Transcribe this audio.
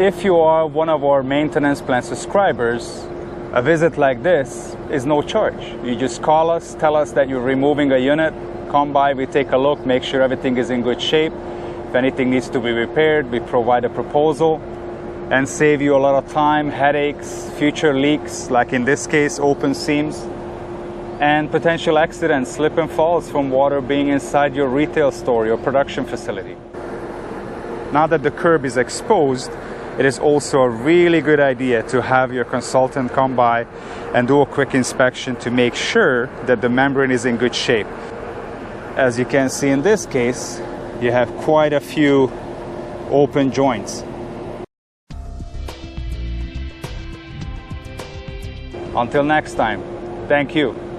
If you are one of our maintenance plan subscribers, a visit like this is no charge. You just call us, tell us that you're removing a unit, come by, we take a look, make sure everything is in good shape. If anything needs to be repaired, we provide a proposal and save you a lot of time, headaches, future leaks, like in this case, open seams, and potential accidents, slip and falls from water being inside your retail store, your production facility. Now that the curb is exposed, it is also a really good idea to have your consultant come by and do a quick inspection to make sure that the membrane is in good shape. As you can see in this case, you have quite a few open joints. Until next time, thank you.